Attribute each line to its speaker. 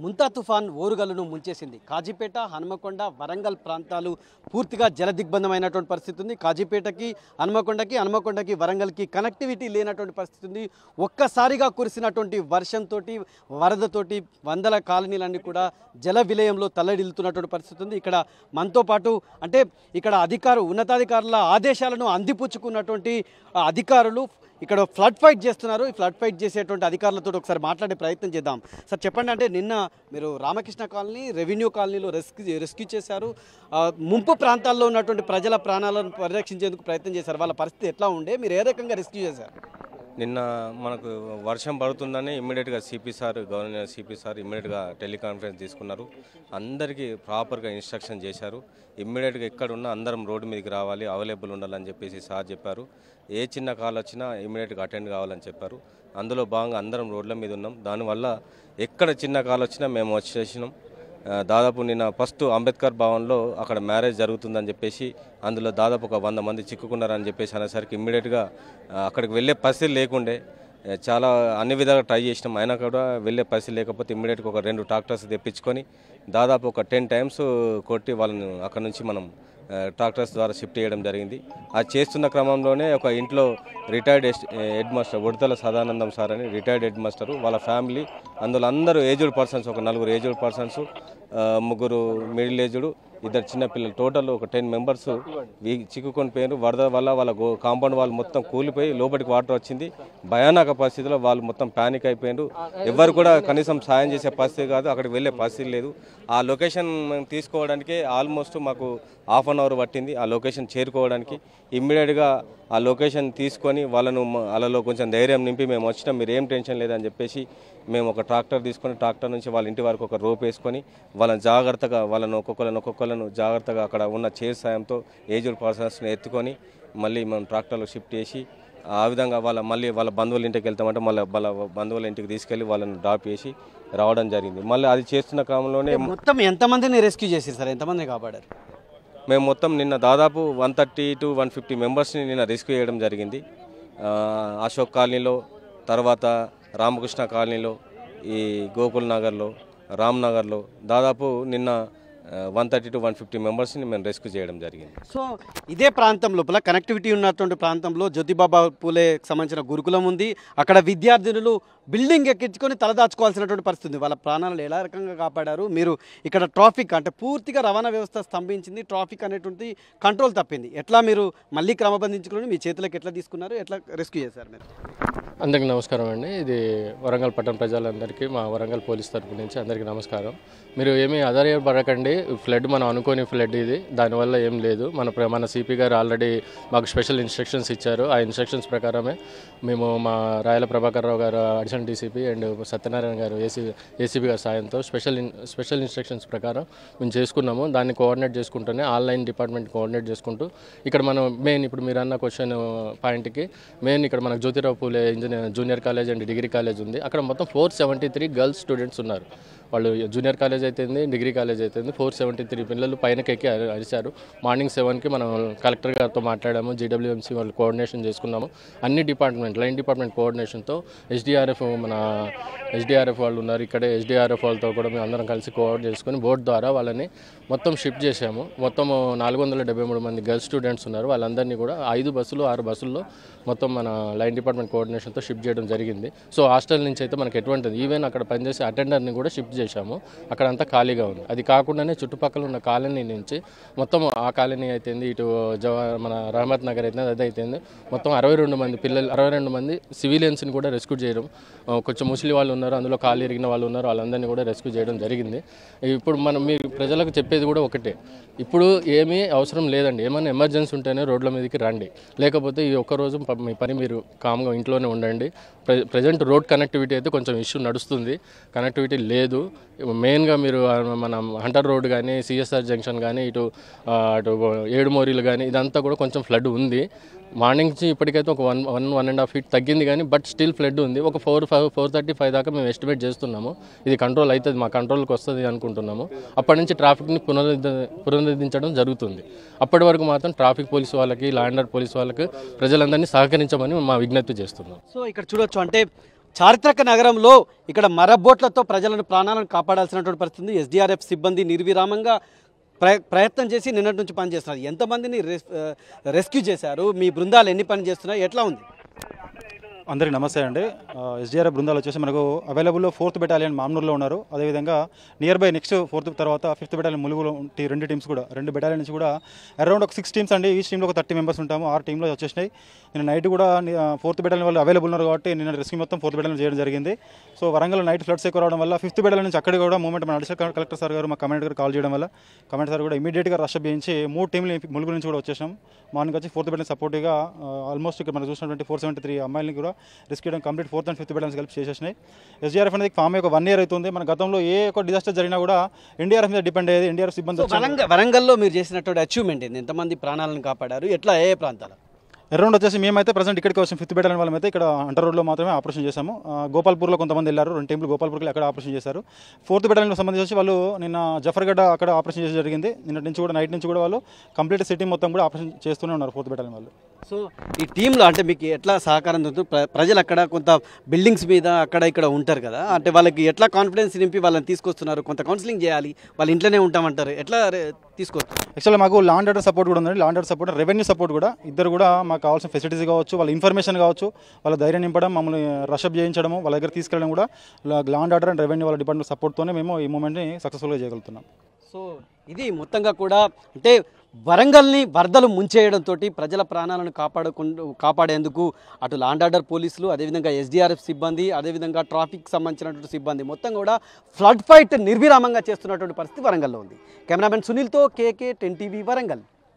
Speaker 1: ముంతా తుఫాన్ ఓరుగల్లును ముంచేసింది. కాజీపేట, హనుమకొండ, వరంగల్ ప్రాంతాలు పూర్తిగా జలదిగ్బంధమైనటువంటి పరిస్థితి ఉంది. కాజీపేటకి, హనుమకొండకి, వరంగల్కి కనెక్టివిటీ లేనటువంటి పరిస్థితి ఉంది. ఒక్కసారిగా కురిసినటువంటి వర్షంతో, వరదతోటి వందల కాలనీలన్నీ కూడా జల విలయంలో తల్లడిల్లుతున్నటువంటి పరిస్థితి ఉంది. ఇక్కడ మనతో పాటు అంటే ఇక్కడ ఉన్నతాధికారుల ఆదేశాలను అందిపుచ్చుకున్నటువంటి అధికారులు ఇక్కడ ఫ్లడ్ ఫైట్ చేస్తున్నారు. ఈ ఫ్లడ్ ఫైట్ చేసేటువంటి అధికారులతో ఒకసారి మాట్లాడే ప్రయత్నం చేద్దాం. సార్ చెప్పండి, అంటే నిన్న మీరు రామకృష్ణ కాలనీ, రెవెన్యూ కాలనీలో రెస్క్యూ చేశారు. ముంపు ప్రాంతాల్లో ఉన్నటువంటి ప్రజల ప్రాణాలను పరిరక్షించేందుకు ప్రయత్నం చేశారు. వాళ్ళ పరిస్థితి ఎట్లా ఉండే, మీరు ఏ రకంగా రెస్క్యూ చేశారు?
Speaker 2: నిన్న మనకు వర్షం పడుతుందని ఇమ్మీడియట్గా గవర్నర్ సిపి సార్ ఇమ్మీడియట్గా టెలికాన్ఫరెన్స్ తీసుకున్నారు. అందరికీ ప్రాపర్గా ఇన్స్ట్రక్షన్ చేశారు. ఇమ్మీడియట్గా ఎక్కడున్నా అందరం రోడ్డు మీదకి రావాలి, అవైలబుల్ ఉండాలని చెప్పేసి సార్ చెప్పారు. ఏ చిన్న కాల్ వచ్చినా ఇమ్మీడియట్గా అటెండ్ కావాలని చెప్పారు. అందులో భాగంగా అందరం రోడ్ల మీద ఉన్నాం. దానివల్ల ఎక్కడ చిన్న కాల్ వచ్చినా మేము వచ్చేసినాం. దాదాపు నిన్న ఫస్ట్ అంబేద్కర్ భవన్లో అక్కడ మ్యారేజ్ జరుగుతుందని చెప్పేసి అందులో దాదాపు ఒక 100 మంది చిక్కుకున్నారని చెప్పేసి అనేసరికి ఇమ్మీడియట్గా అక్కడికి వెళ్ళే పరిస్థితి లేకుండే చాలా అన్ని విధాలుగా ట్రై చేసినాం. అయినా కూడా వెళ్ళే పరిస్థితి లేకపోతే ఇమ్మీడియట్గా ఒక 2 ట్రాక్టర్స్ తెప్పించుకొని దాదాపు ఒక 10 టైమ్స్ కొట్టి వాళ్ళని అక్కడ నుంచి మనం ట్రాక్టర్స్ ద్వారా షిఫ్ట్ చేయడం జరిగింది. అది చేస్తున్న క్రమంలోనే ఒక ఇంట్లో retired head master Udatala Sadanandam sir అని రిటైర్డ్ హెడ్ మాస్టరు, వాళ్ళ ఫ్యామిలీ, అందులో అందరూ ఏజ్డ్ పర్సన్స్, ఒక 4 ఏజ్డ్ పర్సన్స్, 3 మిడిల్ ఏజ్డ్, 2 చిన్నపిల్లలు, టోటల్ ఒక 10 మెంబర్స్ చిక్కుకొని పోయారు. వరద వల్ల వాళ్ళ కాంపౌండ్ వాళ్ళు మొత్తం కూలిపోయి లోపలికి వాటర్ వచ్చింది. భయానక పరిస్థితిలో వాళ్ళు మొత్తం ప్యానిక్ అయిపోయారు. ఎవరు కూడా కనీసం సాయం చేసే పరిస్థితి కాదు, అక్కడికి వెళ్ళే పరిస్థితి లేదు. ఆ లొకేషన్ మేము తీసుకోవడానికి ఆల్మోస్ట్ మాకు ½ అన్ అవర్ పట్టింది. ఆ లొకేషన్ చేరుకోవడానికి ఇమ్మీడియట్గా ఆ లొకేషన్ తీసుకొని వాళ్ళను వాళ్ళలో కొంచెం ధైర్యం నింపి మేము వచ్చినాం, మీరు ఏం టెన్షన్ లేదని చెప్పేసి మేము ఒక ట్రాక్టర్ తీసుకొని ట్రాక్టర్ నుంచి వాళ్ళ ఇంటి వరకు ఒక రోప్ వేసుకొని వాళ్ళని జాగ్రత్తగా ఒక్కొక్కలను జాగ్రత్తగా అక్కడ ఉన్న చైర్ సాయంతో ఏజ్డ్ పర్సన్స్ని ఎత్తుకొని మళ్ళీ మనం ట్రాక్టర్లో షిఫ్ట్ చేసి ఆ విధంగా మళ్ళీ వాళ్ళ బంధువుల ఇంటికి వెళ్తామంటే మళ్ళీ వాళ్ళ బంధువుల ఇంటికి తీసుకెళ్ళి వాళ్ళని డ్రాప్ చేసి రావడం జరిగింది. మళ్ళీ అది చేస్తున్న క్రమంలోనే
Speaker 1: మొత్తం ఎంతమందిని రెస్క్యూ చేశారు సార్, ఎంతమందిని కాపాడారు?
Speaker 2: మేము మొత్తం నిన్న దాదాపు 130 to 150 మెంబర్స్ని నిన్న రెస్క్యూ చేయడం జరిగింది. అశోక్ కాలనీలో, తర్వాత రామకృష్ణ కాలనీలో, ఈ గోకుల్ నగర్లో, రామ్ నగర్లో దాదాపు నిన్న 130 to 150 మెంబర్స్ని మేము రెస్క్యూ చేయడం జరిగింది.
Speaker 1: సో ఇదే ప్రాంతం లోపల కనెక్టివిటీ ఉన్నటువంటి ప్రాంతంలో జ్యోతిబాబా పూలే సంబంధించిన గురుకులం ఉంది. అక్కడ విద్యార్థినులు బిల్డింగ్ ఎక్కించుకొని తలదాచుకోవాల్సినటువంటి పరిస్థితి. వాళ్ళ ప్రాణాలను ఎలా రకంగా కాపాడారు మీరు? ఇక్కడ ట్రాఫిక్ అంటే పూర్తిగా రవాణా వ్యవస్థ స్తంభించింది, ట్రాఫిక్ అనేటువంటి కంట్రోల్ తప్పింది. ఎట్లా మీరు మళ్ళీ క్రమబద్ధించుకొని మీ చేతులకు ఎట్లా తీసుకున్నారు, ఎట్లా రెస్క్యూ చేశారు మీరు?
Speaker 3: అందరికీ నమస్కారం అండి. ఇది వరంగల్ పట్టణ ప్రజలందరికీ మా వరంగల్ పోలీస్ తరపు నుంచి అందరికీ నమస్కారం. మీరు ఏమీ ఆధారపడకండి, ఫ్లడ్ మనం అనుకోని ఫ్లడ్ ఇది, దానివల్ల ఏం లేదు. మన సిపి గారు ఆల్రెడీ మాకు స్పెషల్ ఇన్స్ట్రక్షన్స్ ఇచ్చారు. ఆ ఇన్స్ట్రక్షన్స్ ప్రకారమే మేము మా రాయల ప్రభాకర్ రావు గారు అడిషనల్ డీసీపీ అండ్ సత్యనారాయణ గారు ఏసీబీ గారి సాయంతో స్పెషల్ ఇన్స్ట్రక్షన్స్ ప్రకారం మేము చేసుకున్నాము. దాన్ని కోఆర్డినేట్ చేసుకుంటూనే ఆన్లైన్ డిపార్ట్మెంట్ కోఆర్డినేట్ చేసుకుంటూ ఇక్కడ మనం మెయిన్ ఇప్పుడు మీరు అన్న క్వశ్చన్ పాయింట్కి మెయిన్ ఇక్కడ మనకు Jyotirao Phule junior college and degree college ఉంది. అక్కడ మొత్తం 473 గర్ల్స్ స్టూడెంట్స్ ఉన్నారు. వాళ్ళు జూనియర్ కాలేజ్ అయితేంది, డిగ్రీ కాలేజ్ అయితేంది, 473 పిల్లలు పైనకి ఎక్కి అరిచారు. మార్నింగ్ 7కి మనం కలెక్టర్ గారితో మాట్లాడాము, జీడబ్ల్యూఎంసీ వాళ్ళు కోఆర్డినేషన్ చేసుకున్నాము. అన్ని డిపార్ట్మెంట్ లైన్ డిపార్ట్మెంట్ కోఆర్డినేషన్తో ఎస్డిఆర్ఎఫ్ వాళ్ళు ఉన్నారు ఇక్కడే, ఎస్డిఆర్ఎఫ్ వాళ్ళతో కూడా మేము అందరం కలిసి కోఆర్డినేట్ చేసుకుని బోట్ ద్వారా వాళ్ళని మొత్తం షిఫ్ట్ చేసాము. మొత్తం 473 మంది గర్ల్స్ స్టూడెంట్స్ ఉన్నారు. వాళ్ళందరినీ కూడా 5 బస్సులు 6 బస్సుల్లో మొత్తం మన లైన్ డిపార్ట్మెంట్ కోఆర్డినేషన్తో షిఫ్ట్ చేయడం జరిగింది. సో హాస్టల్ నుంచి అయితే మనకి ఎటువంటిది ఈవెన్ అక్కడ పనిచేసే అటెండర్ని కూడా షిఫ్ట్ చేశాము. అక్కడంతా ఖాళీగా ఉంది. అది కాకుండానే చుట్టుపక్కల ఉన్న కాలనీ నుంచి మొత్తం ఆ కాలనీ అయితేంది, ఇటు మన రహమత్ నగర్ అయితే అది అయితేంది, మొత్తం 62 మంది పిల్లలు, 62 మంది సివిలియన్స్ని కూడా రెస్క్యూ చేయడం. కొంచెం ముస్లిం వాళ్ళు ఉన్నారు, అందులో కాలు ఇరిగిన వాళ్ళు ఉన్నారు, వాళ్ళందరినీ కూడా రెస్క్యూ చేయడం జరిగింది. ఇప్పుడు మనం మీ ప్రజలకు చెప్పేది కూడా ఒకటే, ఇప్పుడు ఏమీ అవసరం లేదండి. ఏమైనా ఎమర్జెన్సీ ఉంటేనే రోడ్ల మీదకి రండి, లేకపోతే ఈ ఒక్కరోజు మీ పని మీరు కామ్గా ఇంట్లోనే ఉండండి. ప్రజెంట్ రోడ్ కనెక్టివిటీ అయితే కొంచెం ఇష్యూ నడుస్తుంది, కనెక్టివిటీ లేదు. మెయిన్గా మీరు మన హంటర్ రోడ్ కానీ, సిఎస్ఆర్ జంక్షన్ కానీ, అటు ఏడుమోరీలు కానీ ఇదంతా కూడా కొంచెం ఫ్లడ్ ఉంది. మార్నింగ్ నుంచి ఇప్పటికైతే ఒక 1.5 feet తగ్గింది కానీ బట్ స్టిల్ ఫ్లడ్ ఉంది. ఒక 4:35 దాకా మేము ఎస్టిమేట్ చేస్తున్నాము. ఇది కంట్రోల్ అవుతుంది, మా కంట్రోల్కి వస్తుంది అనుకుంటున్నాము. అప్పటి నుంచి ట్రాఫిక్ని పునరుద్ధరించడం జరుగుతుంది. అప్పటి వరకు మాత్రం ట్రాఫిక్ పోలీసు వాళ్ళకి, లా అండ్ ఆర్డర్ పోలీసు వాళ్ళకి ప్రజలందరినీ సహకరించమని మా విజ్ఞప్తి చేస్తున్నాం.
Speaker 1: సో ఇక్కడ చూడొచ్చు, అంటే చారిత్రక నగరంలో ఇక్కడ మరబోట్లతో ప్రాణాలను కాపాడాల్సినటువంటి పరిస్థితి ఉంది. ఎస్డీఆర్ఎఫ్ సిబ్బంది నిర్విరామంగా ప్రయత్నం చేసి నిన్నటి నుంచి పనిచేస్తున్నారు. ఎంతమందిని రెస్క్యూ చేశారు? మీ బృందాలు ఎన్ని పని చేస్తున్నాయి? ఎట్లా ఉంది?
Speaker 4: అందరికీ నమస్తే అండి. ఎస్డీఆర్ఎఫ్ బృందాలు వచ్చేసి మనకు అవైలబుల్లో 4th బెటాలియన్ మామ్నూర్లో ఉన్నారు. అదేవిధంగా నియర్ బై నెక్స్ట్ 4th తర్వాత 5th బెటాలియన్ ములుగులో రెండు టీమ్స్ కూడా 2 బెటాలియన్ నుంచి కూడా అరౌండ్ ఒక 6 టీమ్స్ అండి. ఈచ్ టీంలో ఒక 30 మెంబర్స్ ఉంటాము. 6 టీంలో వచ్చేసినాయి. నిన్న నైట్ కూడా 4th బెటాలియన్ వాళ్ళు అవైలబుల్ ఉన్నారు కాబట్టి నిన్న రెస్క్యూ మొత్తం 4th బెటాలియన్ చేయడం జరిగింది. సో వరంగల్ నైట్ ఫ్లడ్స్ ఎక్కువ రావడం వల్ల 5th బెటాలియన్ నుంచి అక్కడికి కూడా మూమెంట్ మన అడిషనల్ కలెక్టర్ సార్ గారు మా కమాండర్ గారు కాల్ చేయడం వల్ల కమాండర్ సార్ కూడా ఇమీడియట్గా రష్ చేయించి 3 టీంలు ములుగు నుంచి కూడా వచ్చేసాం. మార్నింగ్ వచ్చి 4th బెటాలియన్ సపోర్ట్గా ఆల్మోస్ట్ ఇక్కడ మనం చూసినటువంటి 473 అమ్మాయిని కూడా రెస్క్యూ చేయడం complete 4th and 5th battalions కలిపి చేసేసినాయి. ఎస్డీఆర్ఎఫ్ అనేది ఫామ్ ఒక 1 year అవుతుంది. మన గతంలో ఏ ఒక డిజాస్టర్ జరిగినా కూడా ఎన్డీఆర్ఎఫ్ మీద డిపెండ్ అయ్యేది. ఎన్డీఆర్ఎఫ్ సిబ్బంది
Speaker 1: వరంగల్లో మీరు చేసినటువంటి అచీవ్మెంట్ ఏంది? ఎంతమంది ప్రాణాలను కాపాడారు? ఎట్లా ఏ ప్రాంతాలు?
Speaker 4: అరౌండ్ వచ్చేసి మేమైతే ప్రజెంట్ ఇక్కడికి వచ్చాం. 5th బెటాలియన్ వాళ్ళమైతే ఇక్కడ అంటర్ రోడ్లో మాత్రమే ఆపరేషన్ చేశాము. గోపాల్పూర్లో కొంతమంది వెళ్ళారు. 2 టీంలు గోపాల్పూర్కి అక్కడ ఆపరేషన్ చేశారు. 4th బెటాలియన్ సంబంధించి వాళ్ళు నిన్న జఫర్గడ్డ అక్కడ ఆపరేషన్ చేసి జరిగింది. నిన్నటి నుంచి కూడా నైట్ నుంచి కూడా వాళ్ళు కంప్లీట్ సిటీ మొత్తం కూడా ఆపరేషన్ చేస్తూనే ఉన్నారు 4th బెటాలియన్ వాళ్ళు.
Speaker 1: సో ఈ టీంలో అంటే మీకు ఎట్లా సహకారం దొరుకుతుంది? ప్రజలు అక్కడ కొంత బిల్డింగ్స్ మీద అక్కడ ఇక్కడ ఉంటారు కదా, అంటే వాళ్ళకి ఎట్లా కాన్ఫిడెన్స్ నింపి వాళ్ళని తీసుకొస్తున్నారు? కొంత కౌన్సిలింగ్ చేయాలి, వాళ్ళ ఇంట్లోనే ఉంటామంటారు, ఎట్లా తీసుకొస్తారు?
Speaker 4: యాక్చువల్గా మాకు లా అండ్ ఆర్డర్ సపోర్ట్ కూడా ఉందండి. Law and order support, revenue support కూడా. ఇద్దరు కూడా మాకు కావాల్సిన ఫెసిలిటీస్ కావచ్చు, వాళ్ళ ఇన్ఫర్మేషన్ కావచ్చు, వాళ్ళ ధైర్యం నింపడం, మమ్మల్ని రషప్ చేయించడం, వాళ్ళ దగ్గర తీసుకెళ్ళడం కూడా law and order and revenue వాళ్ళ డిపార్ట్మెంట్ సపోర్ట్తోనే మేము ఈ మూమెంట్ని సక్సెస్ఫుల్గా చేయగలుగుతున్నాం.
Speaker 1: సో ఇది మొత్తంగా కూడా అంటే వరంగల్ని వరదలు ముంచేయడంతో ప్రజల ప్రాణాలను కాపాడేందుకు అటు లా అండ్ ఆర్డర్ పోలీసులు, అదేవిధంగా ఎస్డీఆర్ఎఫ్ సిబ్బంది, అదేవిధంగా ట్రాఫిక్ సంబంధించినటువంటి సిబ్బంది మొత్తం కూడా ఫ్లడ్ ఫైట్ నిర్విరామంగా చేస్తున్నటువంటి పరిస్థితి వరంగల్లో ఉంది. కెమెరామెన్ సునీల్తో కేకే 10 TV వరంగల్.